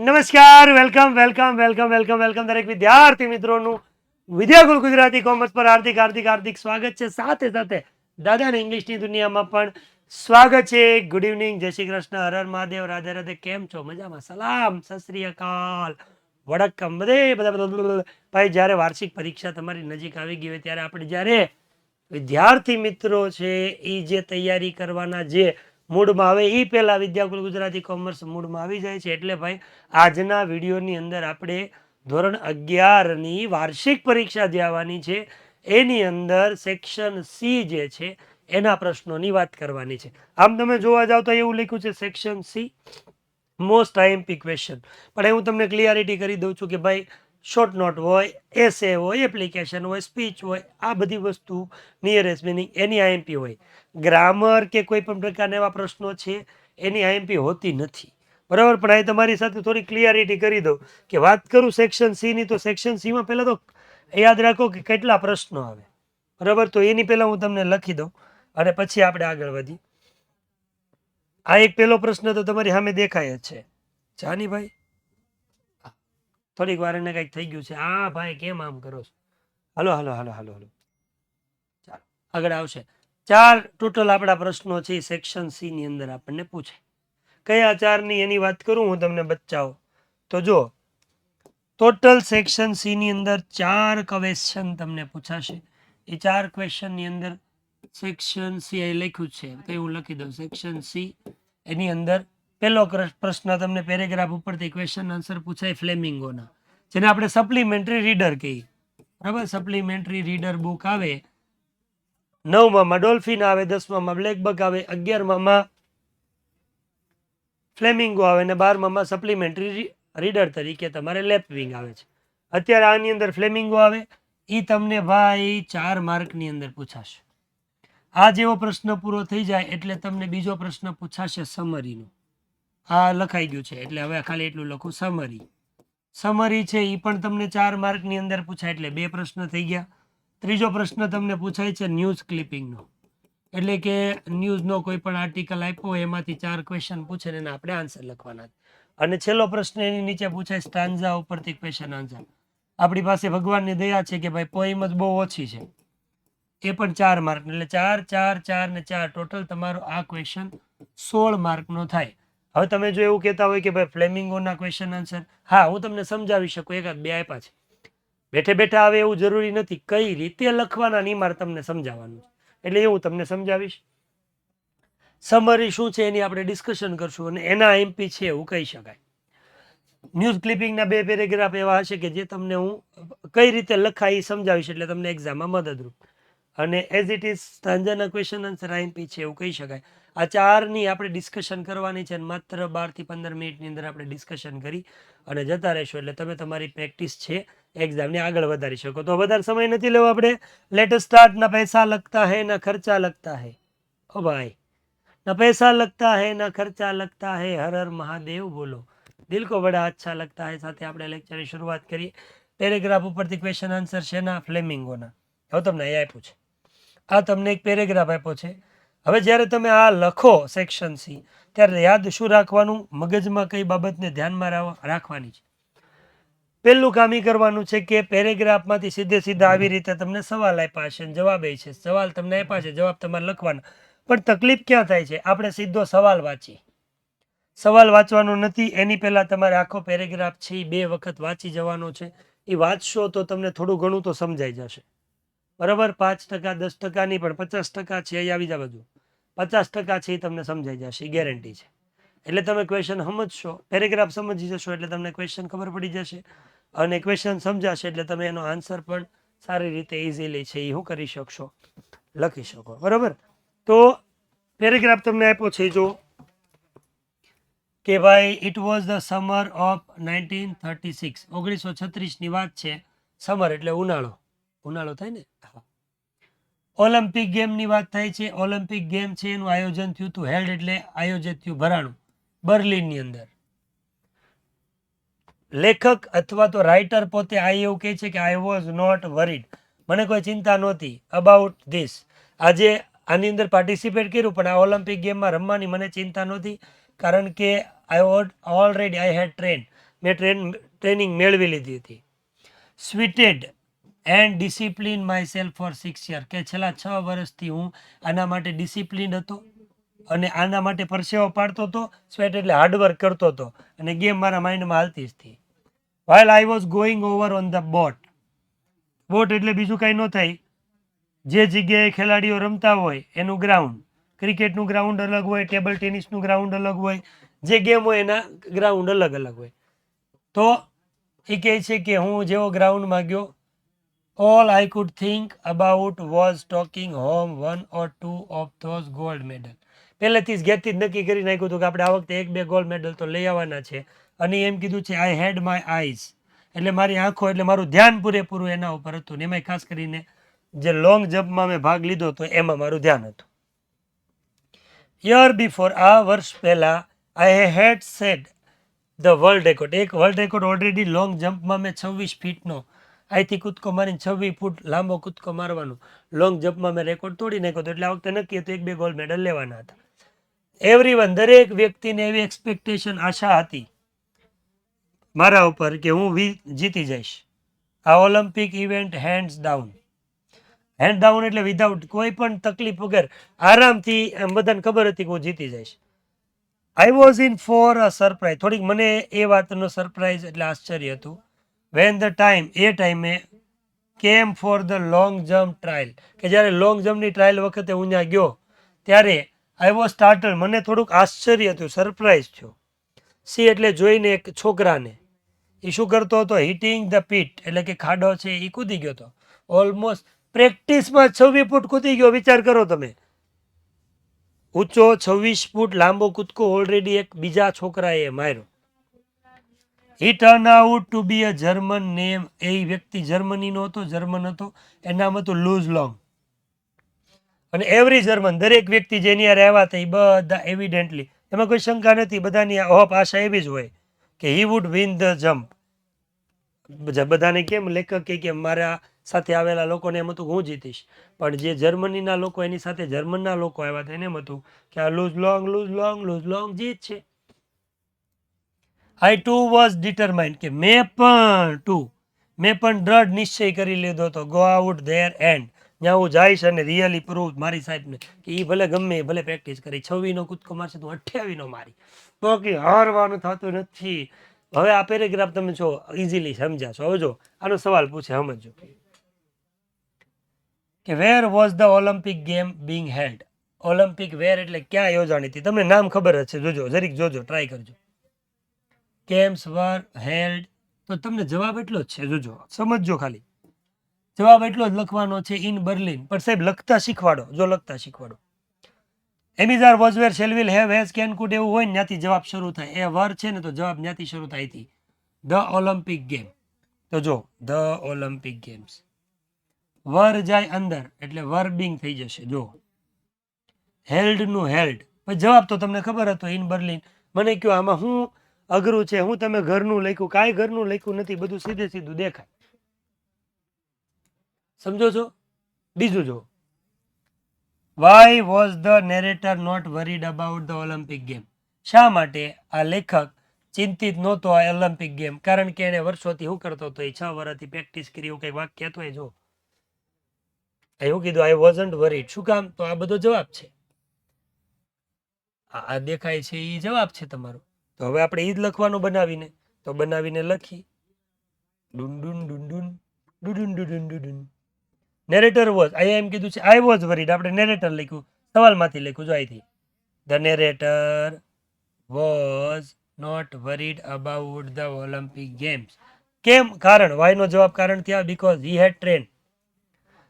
નમસ્કાર, welcome welcome welcome welcome welcome દરેક વિદ્યાર્થી મિત્રોનું વિદ્યાકુલ ગુજરાતી કોમર્સ પર હાર્દિક હાર્દિક હાર્દિક સ્વાગત છે. સાથે સાથે દાદાને ઇંગ્લિશની દુનિયામાં પણ સ્વાગત છે. ગુડ ઇવનિંગ, જય શ્રી કૃષ્ણ, હર હર મહાદેવ, રાધે રાધે. કેમ છો? મજામાં? સલામ, સત શ્રી અકાલ, વડક્કમ. બધા ભાઈ, જ્યારે વાર્ષિક પરીક્ષા તમારી નજીક આવી ગઈ હોય ત્યારે આપણે જ્યારે વિદ્યાર્થી મિત્રો છે એ જે તૈયારી કરવાના જે મૂડમાં આવે એ પહેલાં વિદ્યાકુલ ગુજરાતી કોમર્સ મૂડમાં આવી જાય છે. એટલે ભાઈ, આજના વિડીયોની અંદર આપણે ધોરણ 11ની વાર્ષિક પરીક્ષા જે આવવાની છે એની અંદર સેક્શન સી જે છે એના પ્રશ્નોની વાત કરવાની છે. આમ તમે જોવા જાવ તો એવું લખ્યું છે section C most IMP question, પણ હું તમને ક્લિયરિટી કરી દઉં છું કે ભાઈ, શોર્ટ નોટ હોય, એસે હોય, એપ્લિકેશન હોય, સ્પીચ હોય, આ બધી વસ્તુ નિયરેસ્ટ મિનિંગ એની આઈએમપી હોય. ગ્રામર કે કોઈ પણ પ્રકારના એવા પ્રશ્નો છે એની આઈએમપી હોતી નથી, બરાબર. પણ અહીં તમારી સાથે થોડી ક્લિયરિટી કરી દઉં કે વાત કરું સેક્શન સીની, તો સેક્શન સીમાં પહેલાં તો યાદ રાખો કે કેટલા પ્રશ્નો આવે, બરાબર. તો એની પહેલાં હું તમને લખી દઉં અને પછી આપણે આગળ વધીએ. આ એક પહેલો પ્રશ્ન તો તમારી સામે દેખાય જ છે. જાની ભાઈ, થોડીક વાર એને કંઈક થઈ ગયું છે. હા ભાઈ, કેમ આમ કરો છો? હાલો હાલો હાલો હાલો હાલો, ચાલો આગળ આવશે. 4 ટોટલ આપણા પ્રશ્નો છે સેક્શન સી ની અંદર આપણને પૂછે. કયા 4ની એની વાત કરું હું તમને બચ્ચાઓ, તો જો ટોટલ સેક્શન સી ની અંદર 4 ક્વેશ્ચન તમને પૂછાશે. એ 4 ક્વેશ્ચનની અંદર સેક્શન સી એ લખ્યું છે, તો હું લખી દઉં સેક્શન સી. એની અંદર પહેલો પ્રશ્ન તમને પેરેગ્રાફ ઉપરથી ક્વેશ્ચન આન્સર પૂછાય ફ્લેમિંગોના, જેને આપણે સપ્લિમેન્ટરી રીડર કહીએ, બરાબર. સપ્લિમેન્ટરી રીડર બુક આવે, 9માં ડોલ્ફિન આવે, 10માં બ્લેકબક આવે, 11માં ફ્લેમિંગો આવે અને 12માં સપ્લિમેન્ટરી રીડર તરીકે તમારે લેપવિંગ આવે છે. અત્યારે આની અંદર ફ્લેમિંગો આવે, એ તમને ભાઈ 4 માર્કની અંદર પૂછાશે. આ જેવો પ્રશ્ન પૂરો થઈ જાય એટલે તમને બીજો પ્રશ્ન પૂછાશે સમરીનો. આ લખાઈ ગયું છે એટલે હવે ખાલી એટલું લખું, સમરી. સમરી છે એ પણ તમને 4 માર્કની અંદર પૂછાય એટલે 2 પ્રશ્ન થઈ ગયા. ત્રીજો પ્રશ્ન તમને પૂછાય છે ન્યૂઝ ક્લિપિંગનો, એટલે કે ન્યૂઝનો કોઈ પણ આર્ટિકલ આપ્યો હોય એમાંથી 4 ક્વેશ્ચન પૂછે ને એના આપણે આન્સર લખવાના. અને છેલ્લો પ્રશ્ન એની નીચે પૂછાય સ્ટાન્ઝા ઉપરથી ક્વેશ્ચન આન્સર. આપણી પાસે ભગવાનની દયા છે કે ભાઈ પોઈમ જ બહુ ઓછી છે, એ પણ 4 માર્ક, એટલે 4 4 4 ને 4 ટોટલ તમારો આ ક્વેશ્ચન 16 માર્કનો થાય. હવે તમે જો એવું કહેતા હોય કે ભાઈ ફ્લેમિંગોના ક્વેશ્ચન આન્સર, હા હું તમને સમજાવી શકું, એકાદ બે આપ્યા છે, બેઠે બેઠા આવે એવું જરૂરી નથી, કઈ રીતે લખવાના ની મારે તમને સમજાવવાનું છે, એટલે એ હું તમને સમજાવીશ. સમરી શું છે એની આપણે ડિસ્કશન કરશું અને એના એમપી છે એવું કહી શકાય. ન્યૂઝ ક્લિપિંગના 2 પેરેગ્રાફ એવા હશે કે જે તમને હું કઈ રીતે લખાય એ સમજાવીશ, એટલે તમને એક્ઝામમાં મદદરૂપ. અને એઝ ઇટ ઇઝ સ્ટાન્ઝાના ક્વેશ્ચન આન્સર આઈએમપી છે એવું કહી શકાય. આ 4ની આપણે ડિસ્કશન કરવાની છે અને માત્ર 12 થી 15 મિનિટની અંદર આપણે ડિસ્કશન કરી અને જતા રહેશું, એટલે તમે તમારી પ્રેક્ટિસ છે એક્ઝામને આગળ વધારી શકો. તો વધારે સમય નથી લેવો આપણે, લેટ અસ સ્ટાર્ટ. ના પૈસા લગતા હે ના ખર્ચા લગતા હે, ઓ ભાઈ, ના પૈસા લગતા હે ના ખર્ચા લગતા હે, હર હર મહાદેવ બોલો, દિલ કો બડા અચ્છા લગતા હે. સાથે આપણે લેક્ચરની શરૂઆત કરીએ. પેરેગ્રાફ ઉપરથી ક્વેશ્ચન આન્સર છે ના ફ્લેમિંગોના. હવે તમને એ આપ્યું છે, આ તમને એક પેરેગ્રાફ આપ્યો છે. હવે જ્યારે તમે આ લખો સેક્શન સી, ત્યારે યાદ શું રાખવાનું, મગજમાં કઈ બાબતને ધ્યાનમાં રાખવાની છે. પહેલું કામ એ કરવાનું છે કે પેરેગ્રાફમાંથી સીધે સીધા આવી રીતે તમને સવાલ આપ્યા છે, જવાબ એ છે. સવાલ તમને આપ્યા છે, જવાબ તમારે લખવાના. પણ તકલીફ ક્યાં થાય છે, આપણે સીધો સવાલ વાંચીએ. સવાલ વાંચવાનો નથી, એની પહેલા તમારે આખો પેરેગ્રાફ છે એ 2 વખત વાંચી જવાનો છે. એ વાંચશો તો તમને થોડું ઘણું તો સમજાઈ જશે, બરાબર. 5% 10% નહીં, પણ 50% છે એ આવી જાય, બધું 50% છે એ તમને સમજાઈ જશે, એ ગેરંટી છે. એટલે તમે ક્વેશ્ચન સમજશો, પેરેગ્રાફ સમજી જશો એટલે તમને ક્વેશ્ચન ખબર પડી જશે, અને ક્વેશ્ચન સમજાશે એટલે તમે એનો આન્સર પણ સારી રીતે ઇઝીલી છે એ શું કરી શકશો, લખી શકો, બરાબર. તો પેરેગ્રાફ તમને આપ્યો છે જો કે ભાઈ, it was the summer of 1936, 1936ની વાત છે. સમર એટલે ઉનાળો, ઉનાળો થાય ને. ઓલિમ્પિક ગેમની વાત થાય છે. ઓલિમ્પિક ગેમ છે એનું આયોજન થયું હતું, હેલ્ડ એટલે આયોજિત થયું, ભરાણું, બર્લિનની અંદર. લેખક અથવા તો રાઇટર પોતે આ એવું કહે છે કે આઈ વોઝ નોટ વરીડ, મને કોઈ ચિંતા નહોતી, અબાઉટ ધીસ, આજે આની અંદર પાર્ટિસિપેટ કર્યું પણ આ ઓલિમ્પિક ગેમમાં રમવાની મને ચિંતા નહોતી, કારણ કે આઈ હેડ ટ્રેન, મેં ટ્રેનિંગ મેળવી લીધી હતી. Suited and discipline myself for 6 years, કે છેલ્લા 6 વર્ષથી હું આના માટે ડિસિપ્લિન હતો અને આના માટે પરસેવો પાડતો હતો. સ્વેટ એટલે હાર્ડવર્ક કરતો હતો અને ગેમ મારા માઇન્ડમાં હાલતી જ હતી. while I was going over on the boat, boat એટલે બીજું કાંઈ ન થાય, જે જગ્યાએ ખેલાડીઓ રમતા હોય એનું ગ્રાઉન્ડ. ક્રિકેટનું ગ્રાઉન્ડ અલગ હોય, ટેબલ ટેનિસનું ગ્રાઉન્ડ અલગ હોય, જે ગેમ હોય એના ગ્રાઉન્ડ અલગ અલગ હોય. તો એ કહે છે કે હું જેવો ગ્રાઉન્ડમાં ગયો, all I could think about was taking home 1 or 2 of those gold medal. પહેલેથી જ ઘેરથી જ નક્કી કરી નાખ્યું હતું કે આપણે આ વખતે 1-2 ગોલ્ડ મેડલ તો લઈ આવવાના છે. અને એમ કીધું છે આઈ હેડ માય આઈઝ, એટલે મારી આંખો, એટલે મારું ધ્યાન પૂરેપૂરું એના ઉપર હતું. ને એમાંય ખાસ કરીને જે લોંગ જમ્પમાં મેં ભાગ લીધો હતો એમાં મારું ધ્યાન હતું. યર બિફોર, આ વર્ષ પહેલાં, આઈ હેડ સેટ ધ વર્લ્ડ રેકોર્ડ, એક વર્લ્ડ રેકોર્ડ ઓલરેડી લોંગ જમ્પમાં મેં 26 ફીટનો અહીંથી કૂદકો મારીને 26 ફૂટ લાંબો કૂદકો મારવાનો લોંગ જમ્પમાં મેં રેકોર્ડ તોડી નાખ્યો હતો. એટલે આ વખતે નક્કી હતું 1-2 ગોલ્ડ મેડલ લેવાના હતા. એવરીવન, દરેક વ્યક્તિને એવી એક્સપેક્ટેશન, આશા હતી મારા ઉપર કે હું જીતી જઈશ આ Olympic event hands down. Hand down એટલે વિધાઉટ કોઈ પણ તકલીફ વગર આરામથી, એમ બધાને ખબર હતી કે હું જીતી જઈશ. I was in for a surprise, થોડીક મને એ વાતનો સરપ્રાઇઝ એટલે આશ્ચર્ય હતું. વેન ધ ટાઈમ, એ ટાઈમે, કેમ for the long jump trial, કે જ્યારે લોંગ જમ્પની ટ્રાયલ વખતે હું ત્યાં ગયો ત્યારે આઈ વોઝ સ્ટાર્ટર, મને થોડુંક આશ્ચર્ય થયું, સરપ્રાઇઝ થયો. સી એટલે જોઈને એક છોકરાને, એ શું કરતો હતો, હિટિંગ ધ પીટ એટલે કે ખાડો છે એ કૂદી ગયો હતો. ઓલમોસ્ટ પ્રેક્ટિસમાં 26 ફૂટ કૂદી ગયો, વિચાર કરો તમે. ઊંચો 26 ફૂટ લાંબો કૂદકો ઓલરેડી એક બીજા છોકરાએ માર્યો. હી ટર્ન આઉટ ટુ બી અ જર્મન નેમ, એ વ્યક્તિ જર્મનીનો હતો, જર્મન હતો, એનું નામ હતું લૂઝ લોંગ. અને એવરી જર્મન, દરેક વ્યક્તિ જેની યારે આવ્યા હતા એ બધા એવિડેન્ટલી, એમાં કોઈ શંકા નથી, બધાની હોપ આશા એવી જ હોય કે he would win the jump. બધાને કેમ લેખક કે મારા સાથે આવેલા લોકોને એમ હતું કે હું જીતીશ, પણ જે જર્મનીના લોકો એની સાથે જર્મનના લોકો આવ્યા હતા એને એમ હતું કે આ લૂઝ લોંગ જીત છે. આઈ ટુ વોઝ ડિટરમાઇન્ડ, કે મેં પણ દ્રઢ નિશ્ચય કરી લીધો હતો. ગો આઉટ ધેર એન્ડ, જ્યાં હું જઈશ અને રિયલી પ્રૂવ મારી સાહેબને કે એ ભલે ગમે ભલે પ્રેક્ટિસ કરી, 26નો કૂદકો મારશે તો 28નો મારી, તો કે હારવાનું થતું નથી. હવે આ પેરેગ્રાફ તમે જો ઇઝીલી સમજાશો. હવે જો આનો સવાલ પૂછે, સમજો કે where was the Olympic game being held. Olympic where એટલે ક્યાં યોજાણી હતી, તમને નામ ખબર જ છે, જોજો જરીક જોજો, ટ્રાય કરજો. ગેમ્સ વર હેલ્ડ, તો તમને જવાબ એટલો જ છે, જોજો સમજજો, ખાલી જવાબ એટલો જ લખવાનો છે, ઇન બર્લિન. પણ સાહેબ લખતા શીખવાડો, જો લખતા શીખવાડો. Am is are was were shall will have has can could એવું હોય ને ત્યાંથી જવાબ શરૂ થાય. એ વર છે ને તો જવાબ ત્યાંથી શરૂ થાય હતી. ધ ઓલિમ્પિક ગેમ, તો જો ધ ઓલિમ્પિક ગેમ્સ, વર જાય અંદર એટલે વર્બિંગ થઈ જશે. જો હેલ્ડનું હેલ્ડ, જવાબ તો તમને ખબર હતો, ઇન બર્લિન. મને કહો આમાં હું અઘરું છે, હું તમે ઘરનું લખ્યું, કાંઈ ઘરનું લખ્યું નથી, બધું સીધે સીધું દેખાય, સમજો છો. બીજું જો, why was the narrator not worried about the Olympic game, શા માટે આ લેખક ચિંતિત નહોતો આ ઓલિમ્પિક ગેમ, કારણ કે એને વર્ષોથી શું કરતો હતો, એ 6 વર્ષથી પ્રેક્ટિસ કરી, એવું કંઈ વાક્ય હતો. એ જો એવું કીધું, આઈ વોઝન્ટ વરીડ, શું કામ, તો આ બધો જવાબ છે, આ દેખાય છે એ જવાબ છે તમારો. તો હવે આપણે એ જ લખવાનું બનાવીને, તો બનાવીને લખી ડુન ડુન ડુન ડુન ડુડુન ડુડુન ડુડુન. નેરેટર વોઝ, અહીંયા એમ કીધું છે આઈ વોઝ વરીડ, આપણે નેરેટર લખ્યું, સવાલમાંથી લખ્યું, જો અહીંથી the narrator was not worried about the Olympic games. કેમ, કારણ, વાયનો જવાબ કારણ થયા, બીકોઝ હી હેડ ટ્રેન,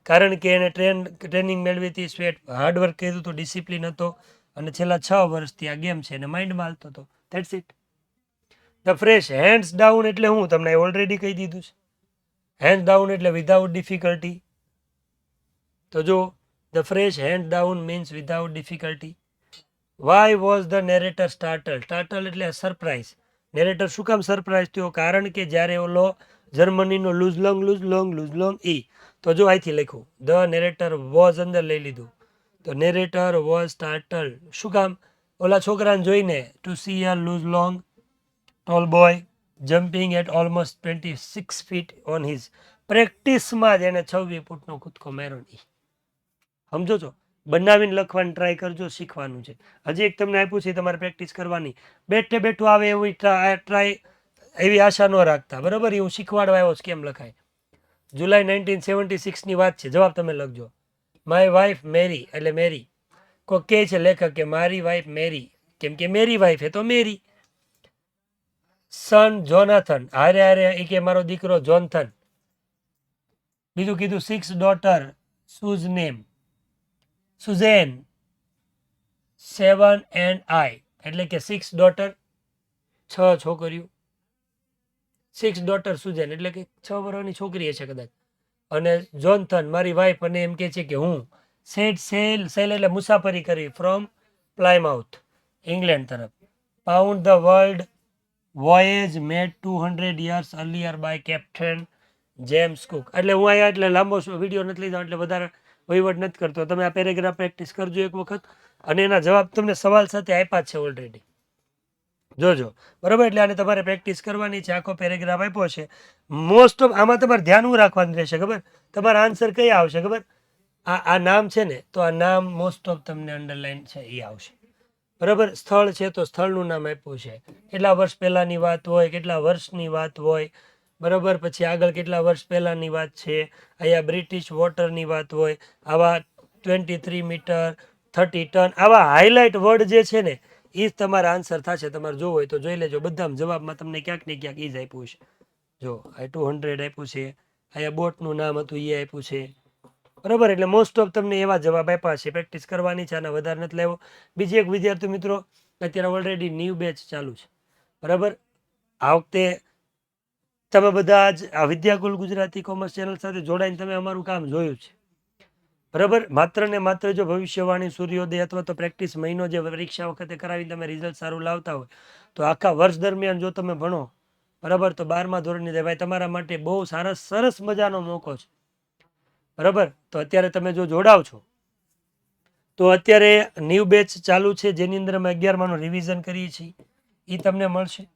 કારણ કે એને ટ્રેનિંગ મેળવી હતી, સ્વેટ હાર્ડવર્ક કર્યું હતું, ડિસિપ્લિન હતો, અને છેલ્લા 6 વર્ષથી આ ગેમ છે એને માઇન્ડમાં હાલતો હતો. That's it. The phrase hands down એટલે હું તમને ઓલરેડી કહી દીધું છે. હેન્ડ ડાઉન એટલે વિધાઉટ ડિફિકલ્ટી. તો જો the phrase hand down means without difficulty. Why was the narrator startle, startle એટલે સરપ્રાઇઝ. નેરેટર શું કામ સરપ્રાઇઝ થયો, કારણ કે જ્યારે ઓલો જર્મનીનો લૂઝ લોંગ ઈ, તો જો અહીંથી લખ્યું ધ નેરેટર વોઝ અંદર લઈ લીધું, તો નેરેટર વોઝ સ્ટાર્ટલ, શું કામ, ઓલા છોકરાને જોઈને, to see a loose long tall boy, jumping at almost 26 feet on his પ્રેક્ટિસમાં જ એને 26 ફૂટનો કૂદકો માર્યો નહીં. સમજો છો? બનાવીને લખવાની ટ્રાય કરજો, શીખવાનું છે. હજી એક તમને આપ્યું છે તમારે પ્રેક્ટિસ કરવાની. બેઠે બેઠું આવે એવું ટ્રાય એવી આશા ન રાખતા, બરાબર? એ હું શીખવાડવા આવ્યો છું કેમ લખાય. જુલાઈ 1976ની વાત છે. જવાબ તમે લખજો. માય વાઇફ મેરી, એટલે મેરી. કોઈ કહે છે લેખક કે મારી વાઇફ મેરી, કેમ કે મેરી વાઇફ હે તો મેરી. સન જોનાથન, હારે હારે એ કે મારો દીકરો જોનથન. બીજું કીધું 6 daughter, shoes name Susen, 7 and I, એટલે કે 6 ડોટર, 6 છોકરીઓ. 6 ડોટર સુઝેન એટલે કે 6 વર્ષની છોકરી છે કદાચ. અને જોનથન મારી વાઇફ, અને એમ કે છે કે હું સેટ સેલ, સેલ એટલે મુસાફરી કરી, ફ્રોમ પ્લાયમાઉથ ઇંગ્લેન્ડ તરફ. Round the world voyage made 200 years earlier by captain James Cook. એટલે હું અહીંયા એટલે લાંબો વિડીયો નથી લીધો, એટલે વધારે વહીવટ નથી કરતો. તમે આ પેરેગ્રાફ પ્રેક્ટિસ કરજો એક વખત, અને એના જવાબ તમને સવાલ સાથે આપ્યા છે ઓલરેડી, જોજો, બરાબર? એટલે આને તમારે પ્રેક્ટિસ કરવાની છે. આખો પેરેગ્રાફ આપ્યો છે. મોસ્ટ ઓફ આમાં તમારે ધ્યાન હું રાખવાનું રહેશે ખબર? તમારા આન્સર કયા આવશે ખબર? આ નામ છે ને, તો આ નામ મોસ્ટ ઓફ તમને અંડરલાઈન છે એ આવશે, બરાબર? સ્થળ છે તો સ્થળનું નામ આપ્યું છે, કેટલા વર્ષ પહેલાંની વાત હોય, કેટલા વર્ષની વાત હોય, બરાબર? પછી આગળ કેટલા વર્ષ પહેલાંની વાત છે, અહીંયા બ્રિટિશ વોટરની વાત હોય, આવા 23 મીટર 30 ટન, આવા હાઇલાઇટ વર્ડ જે છે ને એ જ તમારા આન્સર થશે. તમારે જોવું હોય તો જોઈ લેજો. બધામાં જવાબમાં તમને ક્યાંક ને ક્યાંક એ જ આપ્યું છે. જો આ 200 આપ્યું છે, અહીંયા બોટનું નામ હતું એ આપ્યું છે, બરાબર? એટલે મોસ્ટ ઓફ તમને એવા જવાબ આપ્યા છે. પ્રેક્ટિસ કરવાની છે, આના વધારે નથી લેવો. બીજી એક વિદ્યાર્થી મિત્રો, અત્યારે ઓલરેડી ન્યૂ બેચ ચાલુ છે, બરાબર? આ વખતે તમે બધા જ આ વિદ્યાકુલ ગુજરાતી કોમર્સ ચેનલ સાથે જોડાઈને તમે અમારું કામ જોયું છે, બરાબર? માત્ર ને માત્ર જો ભવિષ્યવાણી, સૂર્યોદય અથવા તો પ્રેક્ટિસ મહિનો જે પરીક્ષા વખતે કરાવીને તમે રિઝલ્ટ સારું લાવતા હોય, તો આખા વર્ષ દરમિયાન જો તમે ભણો, બરાબર, તો 12મા ધોરણની ભાઈ તમારા માટે બહુ સરસ મજાનો મોકો છે, બરાબર? તો અત્યારે તમે જો જોડાવ છો, તો અત્યારે ન્યૂ બેચ ચાલુ છે, જેની અંદર અમે 11માનું રિવિઝન કરીએ છીએ. એ તમને મળશે,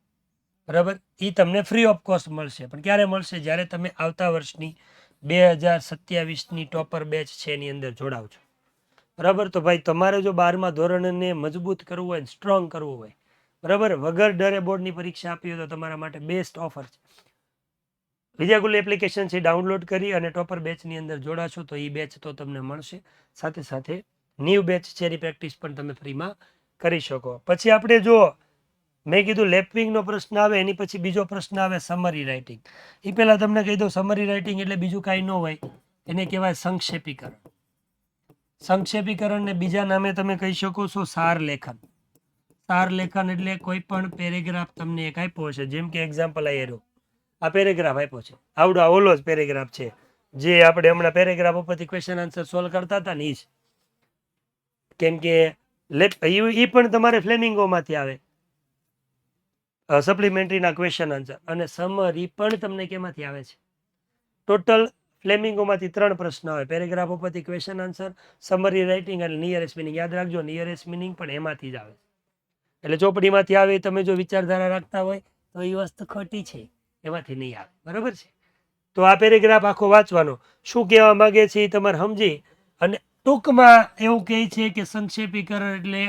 બરાબર? એ તમને ફ્રી ઓફ કોસ્ટ મળશે. પણ ક્યારે મળશે? જ્યારે તમે આવતા વર્ષની 2027ની ટોપર બેચ છે એની અંદર જોડાવજો, બરાબર? તો ભાઈ તમારે જો 12મા ધોરણને મજબૂત કરવું હોય, સ્ટ્રોંગ કરવું હોય, બરાબર, વગર ડરે બોર્ડની પરીક્ષા આપી હોય, તો તમારા માટે બેસ્ટ ઓફર છે. વિદ્યાકુલ એપ્લિકેશન છે, ડાઉનલોડ કરી અને ટોપર બેચની અંદર જોડાશો તો એ બેચ તો તમને મળશે. સાથે સાથે ન્યૂ બેચ છે એની પ્રેક્ટિસ પણ તમે ફ્રીમાં કરી શકો. પછી આપણે જો મેં કીધું લેપવિંગનો પ્રશ્ન આવે, એની પછી બીજો પ્રશ્ન આવે સમરી રાઇટિંગ. એ પહેલાં તમને કહી દઉં, સમરી રાઇટિંગ એટલે બીજું કાંઈ ન હોય, એને કહેવાય સંક્ષેપીકરણ. સંક્ષેપીકરણને બીજા નામે તમે કહી શકો છો સાર લેખન. સાર લેખન એટલે કોઈ પણ પેરેગ્રાફ તમને એક આપ્યો છે, જેમ કે એક્ઝામ્પલ આ પેરેગ્રાફ આપ્યો છે, આવડો ઓલો જ પેરેગ્રાફ છે જે આપણે હમણાં પેરેગ્રાફ ઉપરથી ક્વેશ્ચન આન્સર સોલ્વ કરતા હતા ને એ જ. કેમ કે એ પણ તમારે ફ્લેમિંગોમાંથી આવે, સપ્લિમેન્ટરીના ક્વેશ્ચન આન્સર, અને સમરી પણ તમને કેમાંથી આવે છે? ટોટલ ફ્લેમિંગોમાંથી 3 પ્રશ્ન આવે, પેરેગ્રાફ ઉપરથી ક્વેશ્ચન આન્સર, સમરી રાઇટિંગ અને નિયરેસ્ટ મિનિંગ. યાદ રાખજો, નિયરેસ્ટ મિનિંગ પણ એમાંથી જ આવે, એટલે ચોપડીમાંથી આવે. તમે જો વિચારધારા રાખતા હોય તો એ વસ્તુ ખોટી છે, એમાંથી નહીં આવે, બરાબર છે? તો આ પેરેગ્રાફ આખો વાંચવાનો, શું કહેવા માંગે છે એ તમારે સમજી, અને ટૂંકમાં એવું કહે છે કે સંક્ષેપીકરણ એટલે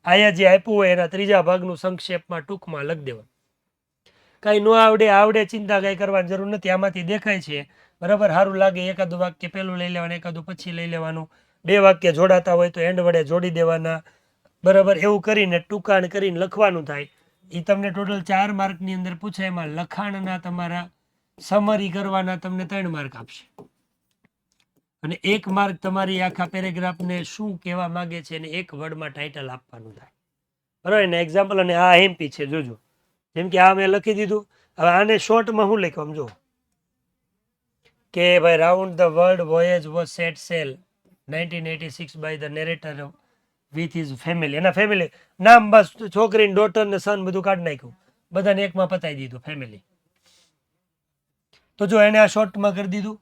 આયા જે આપ્યું હોય એના 3જા ભાગનું સંક્ષેપમાં ટૂંકમાં લખી દેવાનું. કાંઈ ન આવડે ચિંતા કાંઈ કરવાની જરૂર નથી. આમાંથી દેખાય છે, બરાબર? સારું લાગે એકાદું વાક્ય પહેલું લઈ લેવાનું, એકાદું પછી લઈ લેવાનું, 2 વાક્ય જોડાતા હોય તો એન્ડ વડે જોડી દેવાના, બરાબર? એવું કરીને ટૂંકાણ કરીને લખવાનું થાય. એ તમને ટોટલ 4 માર્કની અંદર પૂછે. એમાં લખાણના તમારા સમરી કરવાના તમને 3 માર્ક આપશે, અને 1 માર્ક તમારી આખા પેરેગ્રાફને શું કહેવા માંગે છે અને 1 વર્ડમાં ટાઇટલ આપવાનું થાય, બરાબર? એને એક્ઝામ્પલ, અને આ એમપી છે, જોજો. જેમ કે આ મેં લખી દીધું. હવે આને શોર્ટમાં હું લખ્યું સમજો કે ભાઈ round the world voyage was set sail 1986 by the narrator with his family. એના ફેમિલી નામ બસ છોકરીને ડોટર ને સન બધું કાઢી નાખ્યું, બધાને એકમાં પતાવી દીધું ફેમિલી. તો જો એને આ શોર્ટમાં કરી દીધું,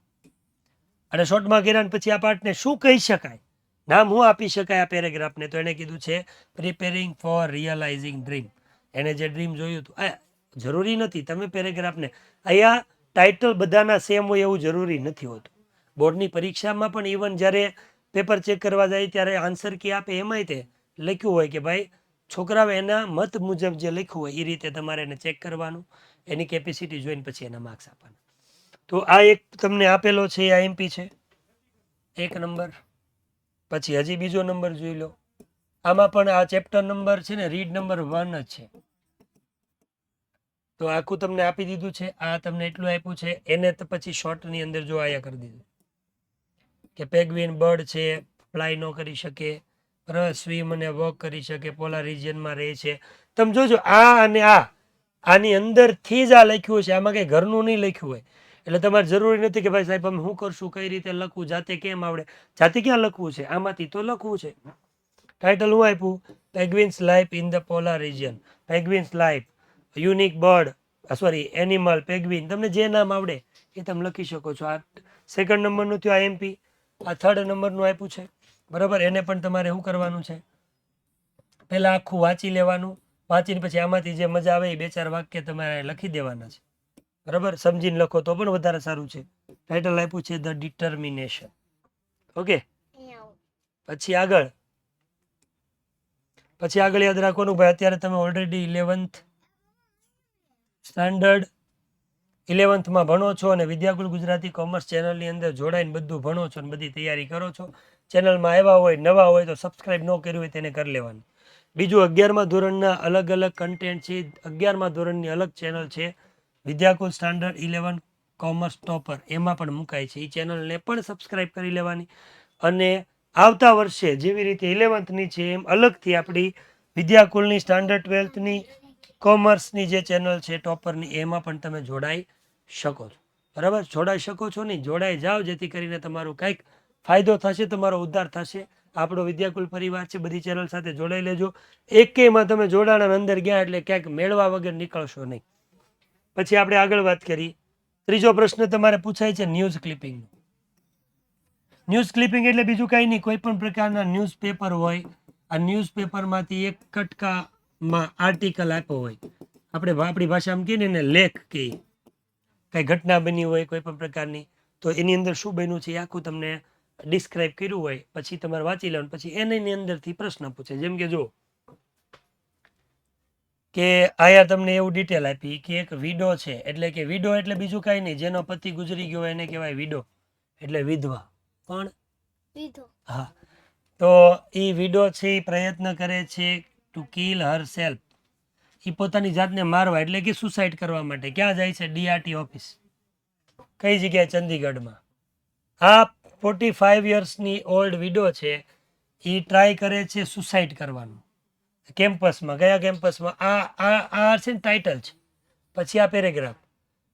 અને શોર્ટમાં કર્યા પછી આ પાર્ટને શું કહી શકાય, નામ શું આપી શકાય આ પેરેગ્રાફને? તો એને કીધું છે પ્રિપેરિંગ ફોર રિયલાઇઝિંગ ડ્રીમ. એને જે ડ્રીમ જોયું હતું, જરૂરી નથી તમે પેરેગ્રાફને અહીંયા ટાઇટલ બધાના સેમ હોય એવું જરૂરી નથી હોતું. બોર્ડની પરીક્ષામાં પણ ઇવન જ્યારે પેપર ચેક કરવા જાય ત્યારે આન્સર કી આપે એમાંય તે લખ્યું હોય કે ભાઈ છોકરાઓ એના મત મુજબ જે લખ્યું હોય એ રીતે તમારે એને ચેક કરવાનું, એની કેપેસિટી જોઈને પછી એના માર્ક્સ આપવાના. તો આ એક તમને આપેલો છે એ આઈએમપી છે 1 નંબર. પછી હજી બીજો નંબર જોઈ લો. આમાં પણ આ ચેપ્ટર નંબર છે ને રીડ નંબર 1 જ છે. તો આખું તમને આપી દીધું છે. આ તમને એટલું આપ્યું છે. એને તો પછી શોર્ટની અંદર જો આયા કરી દીધું કે પેગ્વિન બર્ડ છે, ફ્લાય ન કરી શકે, બરાબર, સ્વિમ અને વોક કરી શકે, પોલાર રિજિયનમાં રહે છે. તમે જોજો આ અને આની અંદરથી જ આ લખ્યું છે, આમાં કંઈ ઘરનું નહીં લખ્યું હોય. એટલે તમારે જરૂરી નથી કે ભાઈ સાહેબ અમે શું કરશું, કઈ રીતે લખવું, જાતે કેમ આવડે. જાતે ક્યાં લખવું છે, આમાંથી તો લખવું છે. ટાઇટલ હું આપ્યું, penguins life in the polar region, penguins life, unique bird, sorry animal, penguin, તમને જે નામ આવડે એ તમે લખી શકો છો. આ 2nd નંબરનું થયું આઈએમપી. આ 3rd નંબરનું આપ્યું છે, બરાબર. એને પણ તમારે શું કરવાનું છે, પહેલાં આખું વાંચી લેવાનું. વાંચીને પછી આમાંથી જે મજા આવે એ 2-4 વાક્ય તમારે લખી દેવાના છે, બરાબર. સમજીને લખો તો પણ વધારે સારું છે. ટાઇટલ આપ્યું છે ધ ડિટર્મિનેશન. ઓકે, પછી આગળ યાદ રાખવાનું ભાઈ, અત્યારે તમે ઓલરેડી 11th સ્ટાન્ડર્ડ 11thમાં ભણો છો અને વિદ્યાકુલ ગુજરાતી કોમર્સ ચેનલની અંદર જોડાઈને બધું ભણો છો અને બધી તૈયારી કરો છો. ચેનલમાં આવ્યા હોય, નવા હોય તો સબસ્ક્રાઈબ ન કર્યું હોય તેને કરી લેવાનું. બીજું 11મા ધોરણના અલગ અલગ કન્ટેન્ટ છે. 11મા ધોરણની અલગ ચેનલ છે વિદ્યાકુલ સ્ટાન્ડર્ડ 11 કોમર્સ ટોપર, એમાં પણ મુકાય છે. એ ચેનલને પણ સબસ્ક્રાઈબ કરી લેવાની. અને આવતા વર્ષે જેવી રીતે 11thની છે એમ અલગથી આપણી વિદ્યાકુલની સ્ટાન્ડર્ડ 12થની કોમર્સની જે ચેનલ છે ટોપરની, એમાં પણ તમે જોડાઈ શકો છો, બરાબર. જોડાઈ શકો છો નહીં, જોડાઈ જાઓ, જેથી કરીને તમારું કંઈક ફાયદો થશે, તમારો ઉદ્ધાર થશે. આપણો વિદ્યાકુલ પરિવાર છે, બધી ચેનલ સાથે જોડાઈ લેજો. એકેયમાં તમે જોડાણા અંદર ગયા એટલે ક્યાંક મેળવા વગર નીકળશો નહીં. પછી આપણે આગળ વાત કરી. ત્રીજો પ્રશ્ન તમારે પૂછાય છે ન્યૂઝ ક્લિપિંગ. ન્યૂઝ ક્લિપિંગ એટલે બીજું કાંઈ નહીં, કોઈ પણ પ્રકારના ન્યૂઝપેપર હોય, આ ન્યૂઝપેપરમાંથી એક કટકામાં આર્ટિકલ આપ્યો હોય, આપણે આપણી ભાષામાં કહીએ ને એને લેખ કહીએ, કંઈ ઘટના બની હોય કોઈ પણ પ્રકારની, તો એની અંદર શું બન્યું છે એ આખું તમને ડિસ્ક્રાઇબ કર્યું હોય, પછી તમારે વાંચી લેવાનું. પછી એની અંદરથી પ્રશ્ન પૂછે. જેમ કે જો કે આયા તમને એવું ડિટેલ આપી કે એક વિડો છે, એટલે કે વિડો એટલે બીજું કાંઈ નહીં, જેનો પતિ ગુજરી ગયો એને કહેવાય વિડો, એટલે વિધવા. પણ હા, તો એ વિડો છે એ પ્રયત્ન કરે છે ટુ કિલ હર સેલ્ફ, એ પોતાની જાતને મારવા એટલે કે સુસાઇડ કરવા માટે. ક્યાં જાય છે? DRT office. કઈ જગ્યાએ? ચંદીગઢમાં. આ 45 યર્સની ઓલ્ડ વિડો છે, એ ટ્રાય કરે છે સુસાઇડ કરવાનું કેમ્પસમાં. કયા કેમ્પસમાં? આ છે ને ટાઇટલ છે. પછી આ પેરેગ્રાફ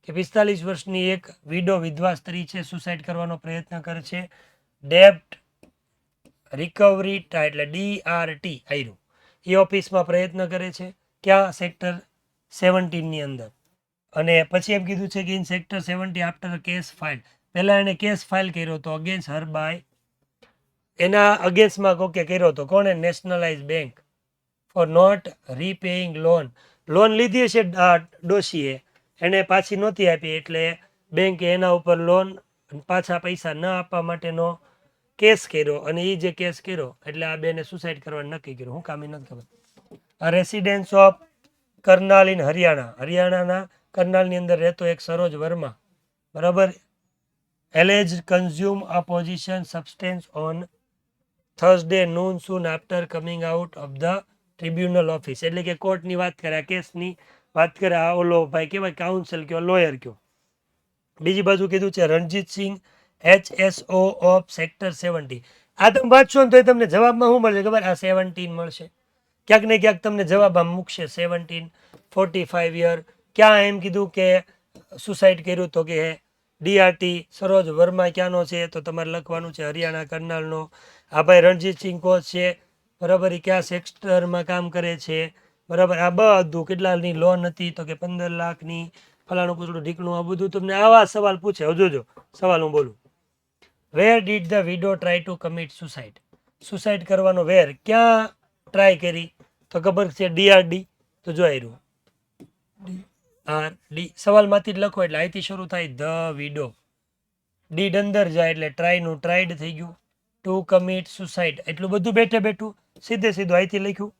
કે 45 વર્ષની એક વિડો, વિધવા સ્ત્રી છે, સુસાઇડ કરવાનો પ્રયત્ન કરે છે. ડેબ્ટ રિકવરી એટલે DRT આયરું, એ ઓફિસમાં પ્રયત્ન કરે છે. ક્યાં? સેક્ટર 17ની અંદર. અને પછી એમ કીધું છે કે in sector 70 after case file, પહેલાં એને કેસ ફાઇલ કર્યો હતો અગેન્સ્ટ હર બાય, એના અગેન્સ્ટમાં કોકે કર્યો હતો. કોણે? Nationalise bank for not repaying loan. Loan લીધી છે ડોશીએ, એને પાછી નહોતી આપી, એટલે બેંકે એના ઉપર લોન પાછા પૈસા ન આપવા માટેનો કેસ કર્યો. અને એ જે કેસ કર્યો એટલે આ બેને સુસાઇડ કરવાનું નક્કી કર્યું. હું કામ એ નથી ખબર. Residence of Karnal in Haryana, હરિયાણાના કરનાલની અંદર રહેતો એક સરોજ વર્મા, બરાબર, allege consume a poison substance on Thursday noon soon after coming out of the tribunal office, એટલે કે કોર્ટની વાત કરે, આ કેસની વાત કરે. આ ઓલો ભાઈ કહેવાય કાઉન્સિલ કયો, લોયર કયો. બીજી બાજુ કીધું છે રણજીતસિંહ HSO ઓફ સેક્ટર 70. આ તમે વાંચશો ને તો તમને જવાબમાં શું મળશે ખબર? આ 17 મળશે. ક્યાંક ને ક્યાંક તમને જવાબ આમ મૂકશે 17, 45 યર. ક્યાં એમ કીધું કે સુસાઇડ કર્યું? તો કે DRT. સરોજ વર્મા ક્યાંનો છે? તો તમારે લખવાનું છે હરિયાણા કરનાલનો. આ ભાઈ રણજીતસિંહ કોચ છે, બરાબર, એ ક્યાં સેક્ટરમાં કામ કરે છે, બરાબર. આ બધું કેટલાની લોન હતી? તો કે 15 લાખની, ફલાણું પૂછડું ઢીકણું. આ બધું તમને આવા સવાલ પૂછે. જોજો સવાલ હું બોલું. Where did the widow try to commit suicide? Suicide કરવાનો વેર, ક્યાં ટ્રાય કરી? તો ખબર છે DRD. તો જોઈ રહ્યું આર ડી સવાલમાંથી જ લખો એટલે અહીંથી શરૂ થાય ધ વિડો. ડીડ અંદર જાય એટલે ટ્રાયનું ટ્રાઈડ થઈ ગયું. ટુ કમિટ સુસાઇડ એટલું બધું બેઠે બેઠું સીધે સીધું અહીંથી લખ્યું.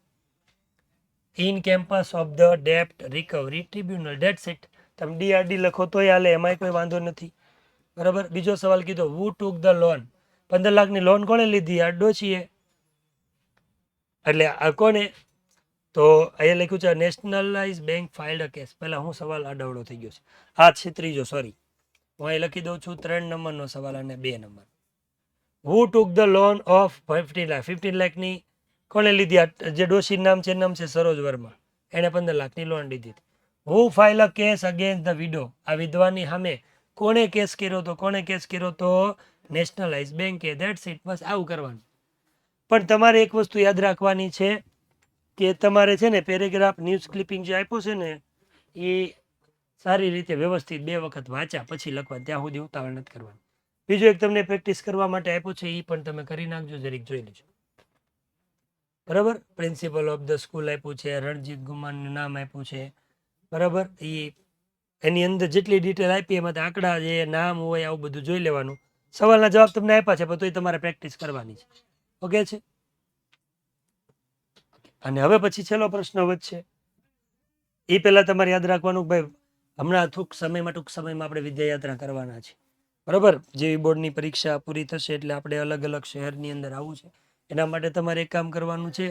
ઇન કેમ્પસ ઓફ ધ ડેપ્ટ રિકવરી ટ્રિબ્યુનલ ડેટ્સ ઇટ. તમે ડીઆરડી લખો તોય હાલે, એમાંય કોઈ વાંધો નથી. બરાબર. બીજો સવાલ કીધો હુ ટુક ધ લોન. 15 લાખની લોન કોણે લીધી? આ ડોશીએ. એટલે આ કોને? તો અહીંયા લખ્યું છે નેશનલાઇઝ બેંક ફાઇલ્ડ અ કેસ. પહેલા હું સવાલ આડવડો થઈ ગયો છે. આ છે ત્રીજો, સોરી. હું અહીં લખી દઉં છું 3 નંબરનો સવાલ અને 2 number. Who took the loan of 15 lakh. 15 લાખની કોને લીધી? જે ડોશી નામ છે નામ છે સરોજ વર્મા. એણે 15 લાખની લોન લીધી હતી. Who file a case against the widow. આ વિધવાની સામે કોણે કેસ કર્યો તો? કોણે કેસ કર્યો તો? નેશનલાઇઝ બેંકે. That's it. બસ આવું કરવાનું. પણ તમારે એક વસ્તુ યાદ રાખવાની છે કે તમારે છે ને પેરેગ્રાફ ન્યૂઝ ક્લિપિંગ જે આપ્યો છે ને એ સારી રીતે વ્યવસ્થિત 2 વખત વાંચ્યા પછી લખવા. ત્યાં સુધી ઉતાવળ નથી કરવાની. બીજું એક તમને પ્રેક્ટિસ કરવા માટે આપ્યું છે એ પણ તમે કરી નાખજો, જરીક જોઈ લેજો. બરાબર. પ્રિન્સિપલ ઓફ ધ સ્કૂલ આપ્યું છે, રણજીત ગુમાનનું નામ આપ્યું છે. બરાબર. એની અંદર જેટલી ડિટેલ આપી એમાં આંકડા જે નામ હોય આવું બધું જોઈ લેવાનું. સવાલના જવાબ તમને આપ્યા છે પણ તોય તમારે પ્રેક્ટિસ કરવાની છે. ઓકે છે. અને હવે પછી છેલ્લો પ્રશ્ન વધશે. એ પહેલા તમારે યાદ રાખવાનું ભાઈ હમણાં ટૂંક સમયમાં આપણે વિદ્યાયાત્રા કરવાના છે. બરાબર. જેવી બોર્ડની પરીક્ષા પૂરી થશે એટલે આપણે અલગ અલગ શહેરની અંદર આવવું છે. એના માટે તમારે એક કામ કરવાનું છે.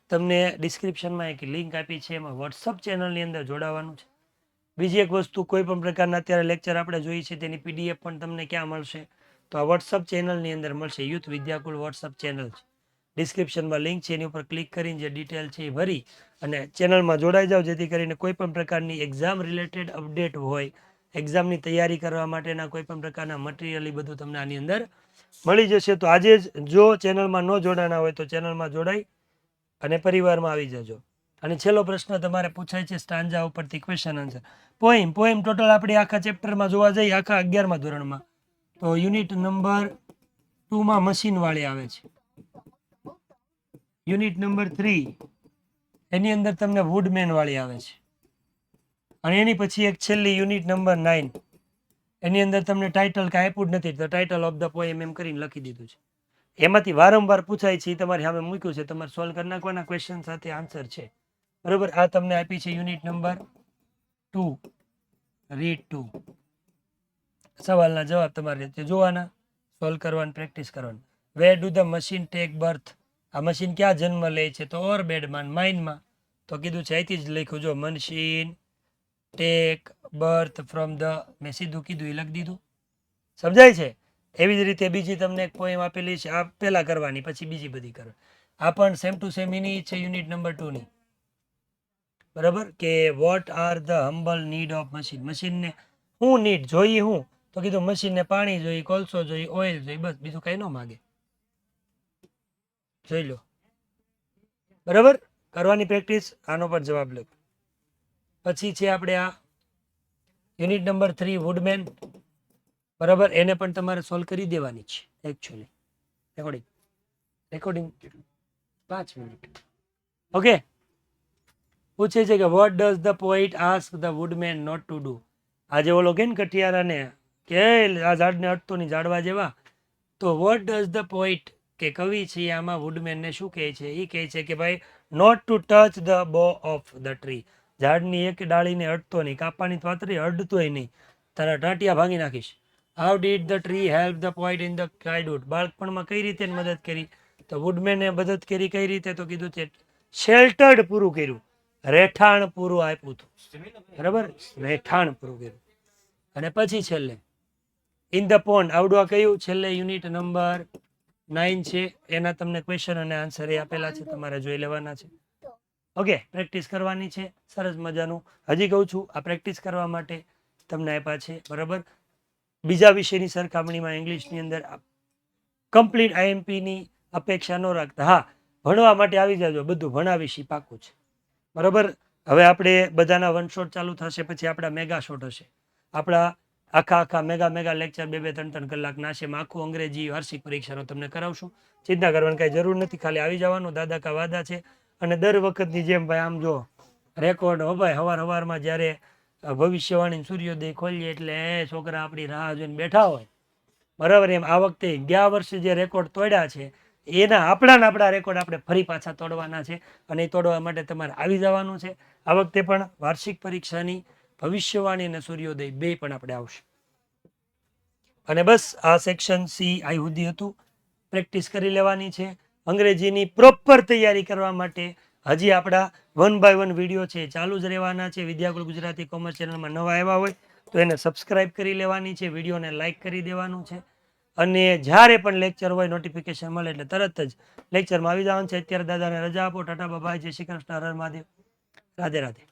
તમને ડિસ્ક્રિપ્શનમાં એક લિંક આપી છે, એમાં વોટ્સઅપ ચેનલની અંદર જોડાવાનું છે. બીજી એક વસ્તુ, કોઈ પણ પ્રકારના અત્યારે લેક્ચર આપણે જોઈએ છે તેની પીડીએફ પણ તમને ક્યાં મળશે? તો આ વોટ્સઅપ ચેનલની અંદર મળશે. યુથ વિદ્યાકુલ વોટ્સઅપ ચેનલ છે. ડિસ્ક્રિપ્શનમાં લિંક છે, એની ઉપર ક્લિક કરીને જે ડિટેલ છે એ ભરી અને ચેનલમાં જોડાઈ જાઓ, જેથી કરીને કોઈ પણ પ્રકારની એક્ઝામ રિલેટેડ અપડેટ હોય, એક્ઝામની તૈયારી કરવા માટેના કોઈ પણ પ્રકારના મટીરિયલ એ બધું તમને આની અંદર મળી જશે. તો આજે જ જો ચેનલમાં ન જોડાના હોય તો ચેનલમાં જોડાઈ અને પરિવારમાં આવી જજો. અને છેલ્લો પ્રશ્ન તમારે પૂછાય છે સ્ટાન્જા ઉપરથી ક્વેશ્ચન આન્સર. પોઈમ ટોટલ આપણે આખા ચેપ્ટરમાં જોવા જઈએ, આખા 11મા ધોરણમાં, તો યુનિટ નંબર 2માં મશીનવાળી આવે છે. યુનિટ નંબર 3 એની અંદર તમને વુડમેન વાળી આવે છે. અને એની પછી એક છેલ્લી યુનિટ નંબર 9 એની અંદર તમને ટાઇટલ કાંઈ આપ્યું જ નથી, તો ટાઇટલ ઓફ ધ પોએમ એમ કરીને લખી દીધું છે. એમાંથી વારંવાર પૂછાય છે એ તમારી સામે મૂક્યું છે, તમારે સોલ્વ કરી નાખવાના ક્વેશ્ચન સાથે આન્સર છે. બરોબર. આ તમને આપી છે યુનિટ નંબર 2 રીડ 2. સવાલના જવાબ તમારે રીતે જોવાના, સોલ્વ કરવાની, પ્રેક્ટિસ કરવાની. Where do the machine take birth. આ મશીન ક્યાં જન્મ લે છે? તો ઓર બેડમાં, માઇનમાં. તો કીધું છે અહીંથી જ લખ્યું, જો machine take birth from the, મેં સીધું કીધું એ લખી દીધું. સમજાય છે? એવી જ રીતે બીજી તમને એક પોએમ આપેલી છે, આ પહેલા કરવાની પછી બીજી બધી કરવાની. આ પણ સેમ ટુ સેમ એની છે યુનિટ નંબર 2 ની. બરાબર. કે what are the humble need of machine. મશીનને શું નીડ જોઈએ? હું તો કીધું મશીનને પાણી જોઈએ, કોલસો જોઈએ, ઓઇલ જોઈએ, બસ બીજું કઈ ન માગે. જોઈ લો. બરાબર. કરવાની પ્રેક્ટિસ. આનો પર જવાબ લખો. પછી છે આપણે આ યુનિટ નંબર 3 વુડમેન. બરાબર. એને પણ તમારે સોલ્વ કરી દેવાની છે એકચ્યુઅલી. Recording 5 minute. ઓકે. પૂછે છે કે what does the poet ask the woodman not to do. આજે ઓલો કે કઠિયારાને કે આ ઝાડને અટતો નહીં, ઝાડવા જેવા. તો વોટ ડઝ ધ પોઈટ, કે કવિ છે આમાં વુડમેનને શું કહે છે? એ કહે છે કે ભાઈ નોટ ટુ ટચ ધ બો ઓફ ધ ટ્રી. ઝાડની એક ડાળીને અડતો નહીં, કાપવાની પાતળી અડતોય નહીં, તારા ટાંટિયા ભાંગી નાખીશ. How did the tree help the poet in the childhood. બાળપણમાં કઈ રીતે મદદ કરી? તો વુડમેને મદદ કરી કઈ રીતે? તો કીધું છે શેલ્ટર્ડ પૂરું કર્યું, રહેઠાણ પૂરું આપ્યું હતું. બરાબર. રહેઠાણ પૂરું કર્યું. અને પછી છેલ્લે ઇન ધ પોન્ડ. આવડું આ કયું? છેલ્લે યુનિટ નંબર 9 છે, એના તમને ક્વેશ્ચન અને આન્સર એ આપેલા છે, તમારે જોઈ લેવાના છે. ઓકે. પ્રેક્ટિસ કરવાની છે. સરસ મજાનું. હજી કહું છું આ પ્રેક્ટિસ કરવા માટે તમને આપ્યા છે. બરાબર. બીજા વિષયની સરખામણીમાં ઇંગ્લિશની અંદર કમ્પ્લીટ આઈએમપીની અપેક્ષા ન રાખતા. હા, ભણવા માટે આવી જાજો, બધું ભણાવીશી પાકું છે. બરાબર. હવે આપણે બધાના 1 શોટ ચાલુ થશે, પછી આપણા મેગા શોટ હશે. આપણા આખા મેગા લેક્ચર 2-3 કલાકના છે. આખું અંગ્રેજી વાર્ષિક પરીક્ષાનો તમને કરાવશું. ચિંતા કરવાની કાંઈ જરૂર નથી, ખાલી આવી જવાનું. દાદા કા વાદા છે. અને દર વખતની જેમ ભાઈ આમ જો રેકોર્ડ હો ભાઈ, સવારમાં જ્યારે ભવિષ્યવાણી સૂર્યોદય ખોલીએ એટલે છોકરા આપણી રાહ જોઈને બેઠા હોય, બરાબર. એમ આ વખતે ગયા વર્ષે જે રેકોર્ડ તોડ્યા છે એના આપણા રેકોર્ડ આપણે ફરી પાછા તોડવાના છે, અને એ તોડવા માટે તમારે આવી જવાનું છે. આ વખતે પણ વાર્ષિક પરીક્ષાની ભવિષ્યવાણી અને સૂર્યોદય બે પણ આપણે આવશે. અને બસ આ સેક્શન સી આઈ સુધી હતું, પ્રેક્ટિસ કરી લેવાની છે. અંગ્રેજીની પ્રોપર તૈયારી કરવા માટે હજી આપણા 1 by 1 વિડીયો છે ચાલુ જ રહેવાના છે. વિદ્યાકુલ ગુજરાતી કોમર્સ ચેનલમાં નવા આવ્યા હોય તો એને સબસ્ક્રાઇબ કરી લેવાની છે, વિડીયોને લાઇક કરી દેવાનું છે, અને જ્યારે પણ લેક્ચર હોય નોટિફિકેશન મળે એટલે તરત જ લેક્ચરમાં આવી જવાનું છે. અત્યારે દાદાને રજા આપો. ટાટા બાય, જય શ્રી કૃષ્ણ, હર હર મહાદેવ, રાધે રાધે.